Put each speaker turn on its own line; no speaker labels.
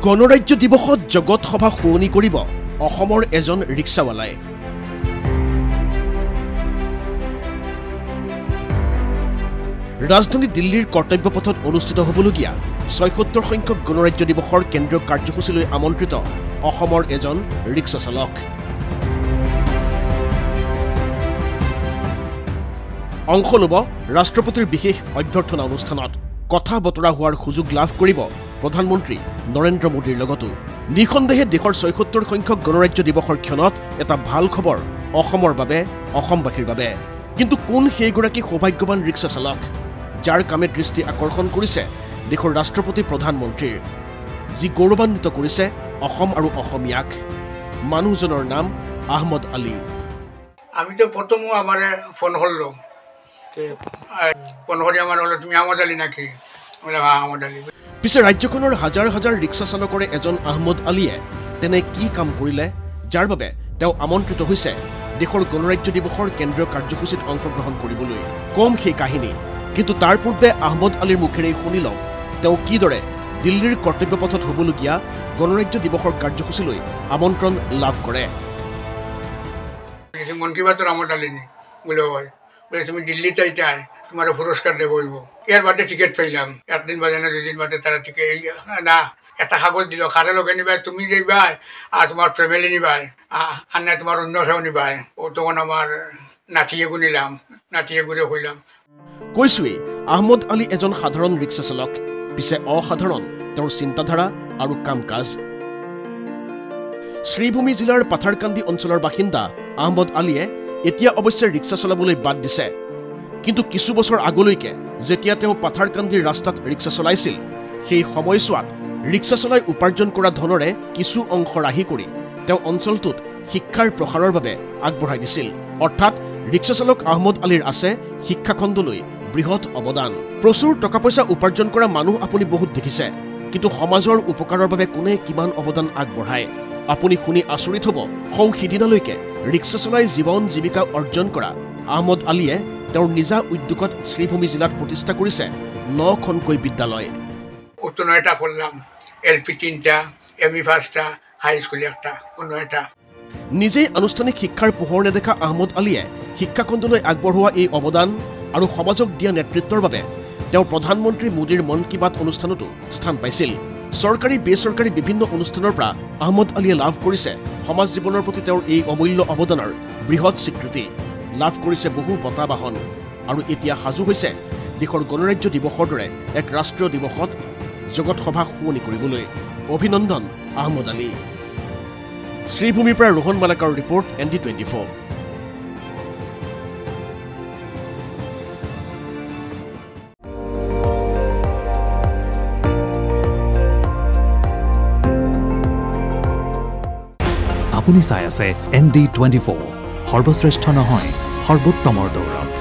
গণৰাজ্য দিৱসত জগত সভা শুৱনি কৰিব অসমৰ এজন ৰিক্সাৱালাই। ৰাজধানী দিল্লীৰ কৰ্তব্য পথত অনুষ্ঠিত হ'বলগীয়া ৭৬ সংখ্যক গণৰাজ্য দিৱসৰ কেন্দ্ৰীয় কাৰ্যসূচীলৈ আমন্ত্ৰিত অসমৰ এজন ৰিক্সা চালক। অংশ ল'ব ৰাষ্ট্ৰপতিৰ বিশেষ অভ্যৰ্থনা অনুষ্ঠানত। কথা বতৰা হোৱাৰ সুযোগ লাভ কৰিব প্ৰধানমন্ত্ৰী নৰেন্দ্ৰ মোদীৰ লগতো। নিঃসন্দেহে দেশৰ ৭৬ সংখ্যক গণৰাজ্য দিৱসৰ ক্ষণত এটা ভাল খবৰ অসমৰ বাবে, অসমবাসীৰ বাবে। কিন্তু কোন সেইগৰাকী সৌভাগ্যৱান ৰিক্সা চালক যাৰ কামে দৃষ্টি আকৰ্ষণ কৰিছে দেশৰ ৰাষ্ট্ৰপতি প্ৰধানমন্ত্ৰীৰ, যি গৌৰৱান্বিত কৰিছে অসম আৰু অসমীয়াক? মানুহজনৰ নাম আহমদ আলী।
আমি তো প্রথম আমার ফোন করলো, ফোন করে আমার হলো তুমি আহমদ আলী নাকি? বললাম হ্যাঁ আহমদ আলী।
পিছে ৰাজ্যখনৰ হাজাৰ হাজাৰ ৰিক্সা চালকৰে এজন আহমদ আলীয়ে তেনে কি কাম কৰিলে যাৰ বাবে তেওঁ আমন্ত্ৰিত হৈছে দেশৰ গণৰাজ্য দিৱসৰ কেন্দ্ৰীয় কাৰ্যসূচীত অংশগ্ৰহণ কৰিবলৈ? কম সেই কাহিনী, কিন্তু তাৰ পূৰ্বে আহমদ আলীৰ মুখেৰে শুনি লওঁ তেওঁ কিদৰে দিল্লীৰ কৰ্তব্য পথত হ'বলগীয়া গণৰাজ্য দিৱসৰ কাৰ্যসূচীলৈ আমন্ত্ৰণ লাভ কৰে।
মন কি বাতৰ আহমদ আলী নি? বলে হয়, বলে তুমি দিল্লিতে চাই তোমার পুরস্কার দেব হইব। এর বাদে টিকিট পাইলাম, একদিন বাদে না দুদিন বাদে তারা টিকিট না একটা কাগজ দিল, কারে লগে নিবাই, তুমি যাইবাই আর তোমার ফ্যামিলি নিবাই আর না তোমার অন্য কেউ নিবাই। ও তখন আমার নাতিয়ে গুনিলাম, নাতিয়ে ঘুরে হইলাম।
কৈছোৱেই আহমদ আলী এজন সাধাৰণ ৰিক্সা চালক, পিছে অসাধাৰণ তেওঁৰ চিন্তাধাৰা আৰু কাম কাজ। শ্ৰীভূমি জিলাৰ পাথাৰকান্দি অঞ্চলৰ বাসিন্দা আহমদ আলীয়ে এতিয়া অৱশ্যে ৰিক্সা চলাবলৈ বাদ দিছে, কিন্তু কিছু বছৰ আগলৈকে যেতিয়া তেওঁ পাথাৰকান্দিৰ ৰাস্তাত ৰিক্সা চলাইছিল সেই সময়ছোৱাত ৰিক্সা চলাই উপাৰ্জন কৰা ধনৰে কিছু অংশ ৰাহি কৰি তেওঁ অঞ্চলটোত শিক্ষাৰ প্ৰসাৰৰ বাবে আগবঢ়াই দিছিল। অৰ্থাৎ ৰিক্সা চালক আহমদ আলীৰ আছে শিক্ষাখণ্ডলৈ বৃহৎ অৱদান। প্ৰচুৰ টকা পইচা উপাৰ্জন কৰা মানুহ আপুনি বহুত দেখিছে, কিন্তু সমাজৰ উপকাৰৰ বাবে কোনে কিমান অৱদান আগবঢ়ায় আপুনি শুনি আচৰিত হ'ব। সিদিনালৈকে ৰিক্সা চলাই জীৱন জীৱিকা অৰ্জন কৰা আহমদ আলীয়ে তেওঁৰ নিজা উদ্যোগত শ্ৰীভূমি জিলাত প্ৰতিষ্ঠা কৰিছে ৯খনকৈ বিদ্যালয়।
৯টা করলাম, এলপি 3টা, এমই 5টা, হাই স্কুল 1টা, 9টা।
নিজেই আনুষ্ঠানিক শিক্ষাৰ পোহৰ নেদেখা আহমদ আলীয়ে শিক্ষাখণ্ডলৈ আগবঢ়োৱা এই অৱদান আৰু সমাজক দিয়া নেতৃত্বৰ বাবে তেওঁ প্ৰধানমন্ত্ৰী মোদীৰ মন কী বাত অনুষ্ঠানতো স্থান পাইছিল। চৰকাৰী বেচৰকাৰী বিভিন্ন অনুষ্ঠানৰ পৰা আহমদ আলীয়ে লাভ কৰিছে সমাজ জীৱনৰ প্ৰতি তেওঁৰ এই অমূল্য অৱদানৰ বৃহৎ স্বীকৃতি। লাভ কৰিছে বহু বঁটা বাহন আৰু এতিয়া সাজু হৈছে দেশৰ গণৰাজ্য দিৱসৰ দৰে এক ৰাষ্ট্ৰীয় দিৱসত জগত সভা শুৱনি কৰিবলৈ। অভিনন্দন আহমদ আলী। শ্ৰীভূমিৰ পৰা ৰোহন মালাকাৰ ৰিপৰ্ট, ND24।
আপুনি চাই আছে ND24, সৰ্বশ্ৰেষ্ঠ নহয় সৰ্বোত্তমৰ দৌৰত।